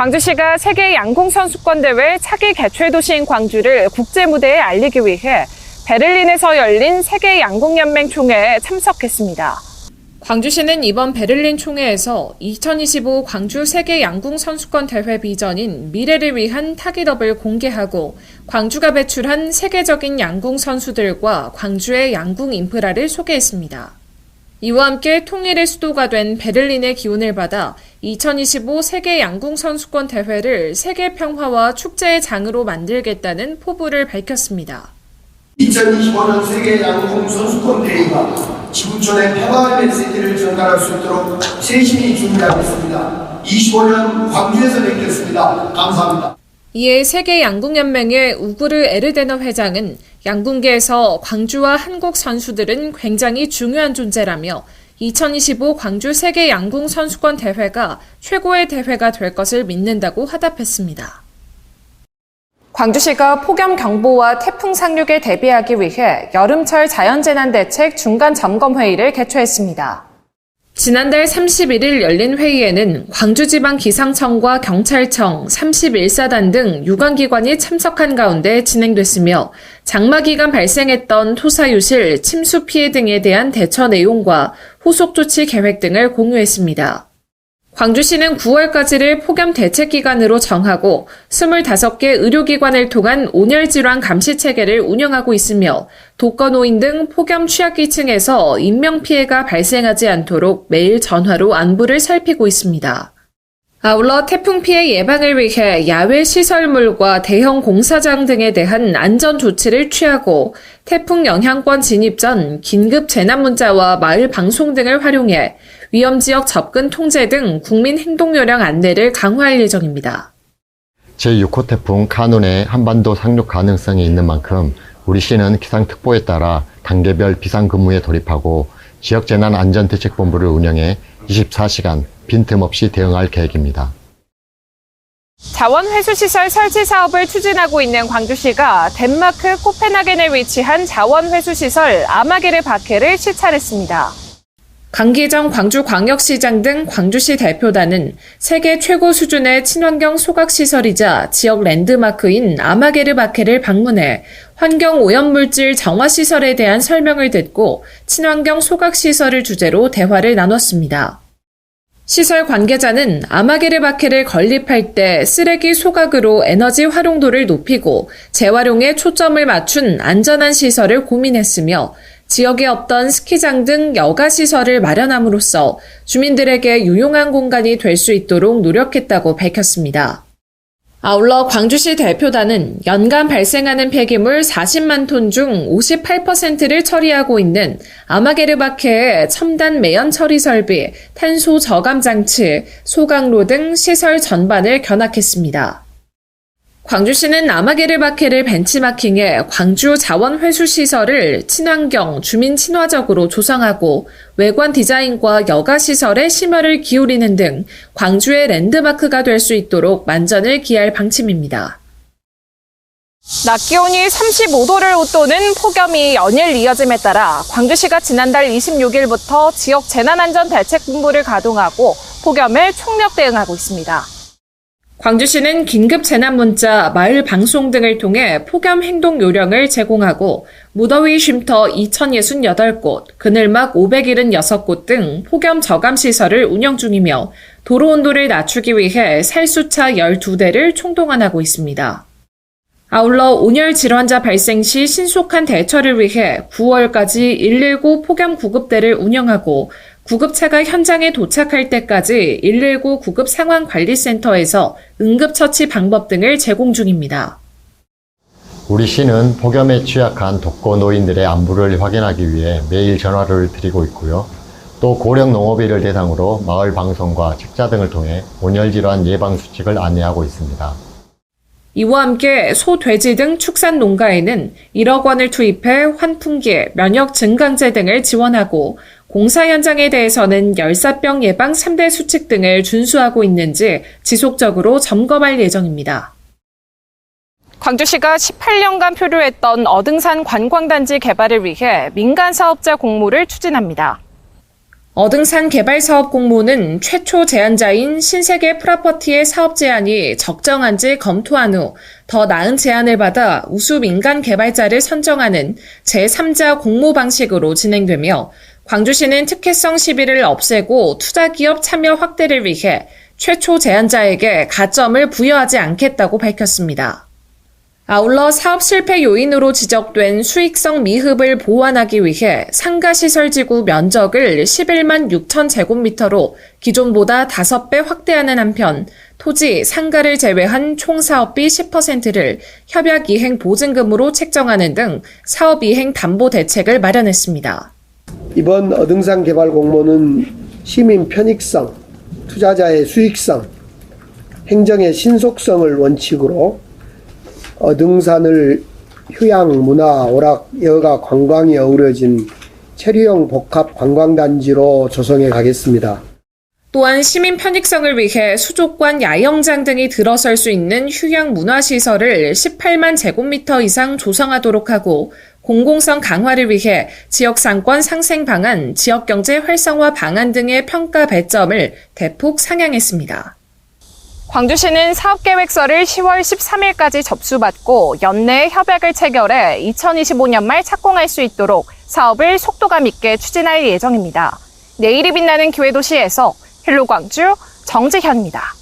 광주시가 세계 양궁선수권대회 차기 개최 도시인 광주를 국제무대에 알리기 위해 베를린에서 열린 세계 양궁연맹 총회에 참석했습니다. 광주시는 이번 베를린 총회에서 2025 광주 세계 양궁선수권 대회 비전인 미래를 위한 타깃업을 공개하고 광주가 배출한 세계적인 양궁 선수들과 광주의 양궁 인프라를 소개했습니다. 이와 함께 통일의 수도가 된 베를린의 기운을 받아 2025 세계 양궁 선수권 대회를 세계 평화와 축제의 장으로 만들겠다는 포부를 밝혔습니다. 2025년 세계 양궁 선수권 대회가 지구촌의 평화의 메시지를 전달할 수 있도록 세심히 준비하겠습니다. 25년 광주에서 뵙겠습니다. 감사합니다. 이에 세계 양궁연맹의 우구르 에르데너 회장은 양궁계에서 광주와 한국 선수들은 굉장히 중요한 존재라며 2025 광주 세계 양궁 선수권 대회가 최고의 대회가 될 것을 믿는다고 화답했습니다. 광주시가 폭염 경보와 태풍 상륙에 대비하기 위해 여름철 자연재난대책 중간 점검회의를 개최했습니다. 지난달 31일 열린 회의에는 광주지방기상청과 경찰청, 31사단 등 유관기관이 참석한 가운데 진행됐으며 장마 기간 발생했던 토사유실, 침수 피해 등에 대한 대처 내용과 후속 조치 계획 등을 공유했습니다. 광주시는 9월까지를 폭염 대책 기간으로 정하고 25개 의료기관을 통한 온열 질환 감시 체계를 운영하고 있으며 독거노인 등 폭염 취약계층에서 인명피해가 발생하지 않도록 매일 전화로 안부를 살피고 있습니다. 아울러 태풍 피해 예방을 위해 야외 시설물과 대형 공사장 등에 대한 안전 조치를 취하고 태풍 영향권 진입 전 긴급 재난 문자와 마을 방송 등을 활용해 위험지역 접근 통제 등 국민 행동 요령 안내를 강화할 예정입니다. 제6호 태풍 카눈의 한반도 상륙 가능성이 있는 만큼 우리 시는 기상특보에 따라 단계별 비상근무에 돌입하고 지역재난안전대책본부를 운영해 24시간 빈틈없이 대응할 계획입니다. 자원회수시설 설치 사업을 추진하고 있는 광주시가 덴마크 코펜하겐에 위치한 자원회수시설 아마게르 바케를 시찰했습니다. 강기정 광주광역시장 등 광주시 대표단은 세계 최고 수준의 친환경 소각시설이자 지역 랜드마크인 아마게르 바케를 방문해 환경오염물질 정화시설에 대한 설명을 듣고 친환경 소각시설을 주제로 대화를 나눴습니다. 시설 관계자는 아마게르 바케를 건립할 때 쓰레기 소각으로 에너지 활용도를 높이고 재활용에 초점을 맞춘 안전한 시설을 고민했으며 지역에 없던 스키장 등 여가시설을 마련함으로써 주민들에게 유용한 공간이 될 수 있도록 노력했다고 밝혔습니다. 아울러 광주시 대표단은 연간 발생하는 폐기물 40만 톤 중 58%를 처리하고 있는 아마게르 바케의 첨단 매연 처리 설비, 탄소 저감 장치, 소각로 등 시설 전반을 견학했습니다. 광주시는 아마게르 바케를 벤치마킹해 광주 자원회수시설을 친환경, 주민 친화적으로 조성하고 외관 디자인과 여가시설에 심혈을 기울이는 등 광주의 랜드마크가 될 수 있도록 만전을 기할 방침입니다. 낮 기온이 35도를 웃도는 폭염이 연일 이어짐에 따라 광주시가 지난달 26일부터 지역 재난안전대책본부를 가동하고 폭염에 총력 대응하고 있습니다. 광주시는 긴급 재난 문자, 마을 방송 등을 통해 폭염 행동 요령을 제공하고 무더위 쉼터 2068곳, 그늘막 576곳 등 폭염 저감 시설을 운영 중이며 도로 온도를 낮추기 위해 살수차 12대를 총동원하고 있습니다. 아울러 온열 질환자 발생 시 신속한 대처를 위해 9월까지 119 폭염 구급대를 운영하고 구급차가 현장에 도착할 때까지 119 구급 상황관리센터에서 응급처치 방법 등을 제공 중입니다. 우리 시는 폭염에 취약한 독거노인들의 안부를 확인하기 위해 매일 전화를 드리고 있고요. 또 고령 농업인을 대상으로 마을 방송과 책자 등을 통해 온열질환 예방 수칙을 안내하고 있습니다. 이와 함께 소, 돼지 등 축산 농가에는 1억 원을 투입해 환풍기, 면역 증강제 등을 지원하고 공사 현장에 대해서는 열사병 예방 3대 수칙 등을 준수하고 있는지 지속적으로 점검할 예정입니다. 광주시가 18년간 표류했던 어등산 관광단지 개발을 위해 민간 사업자 공모를 추진합니다. 어등산 개발 사업 공모는 최초 제안자인 신세계 프로퍼티의 사업 제안이 적정한지 검토한 후 더 나은 제안을 받아 우수 민간 개발자를 선정하는 제3자 공모 방식으로 진행되며 광주시는 특혜성 시비를 없애고 투자기업 참여 확대를 위해 최초 제안자에게 가점을 부여하지 않겠다고 밝혔습니다. 아울러 사업 실패 요인으로 지적된 수익성 미흡을 보완하기 위해 상가시설지구 면적을 11만 6천 제곱미터로 기존보다 5배 확대하는 한편 토지, 상가를 제외한 총 사업비 10%를 협약 이행 보증금으로 책정하는 등 사업 이행 담보 대책을 마련했습니다. 이번 어등산 개발 공모는 시민 편익성, 투자자의 수익성, 행정의 신속성을 원칙으로 어등산을 휴양, 문화, 오락, 여가, 관광이 어우러진 체류형 복합 관광단지로 조성해 가겠습니다. 또한 시민 편익성을 위해 수족관, 야영장 등이 들어설 수 있는 휴양 문화시설을 18만 제곱미터 이상 조성하도록 하고 공공성 강화를 위해 지역상권 상생 방안, 지역경제 활성화 방안 등의 평가 배점을 대폭 상향했습니다. 광주시는 사업계획서를 10월 13일까지 접수받고 연내에 협약을 체결해 2025년 말 착공할 수 있도록 사업을 속도감 있게 추진할 예정입니다. 내일이 빛나는 기회도시에서 헬로광주 정지현입니다.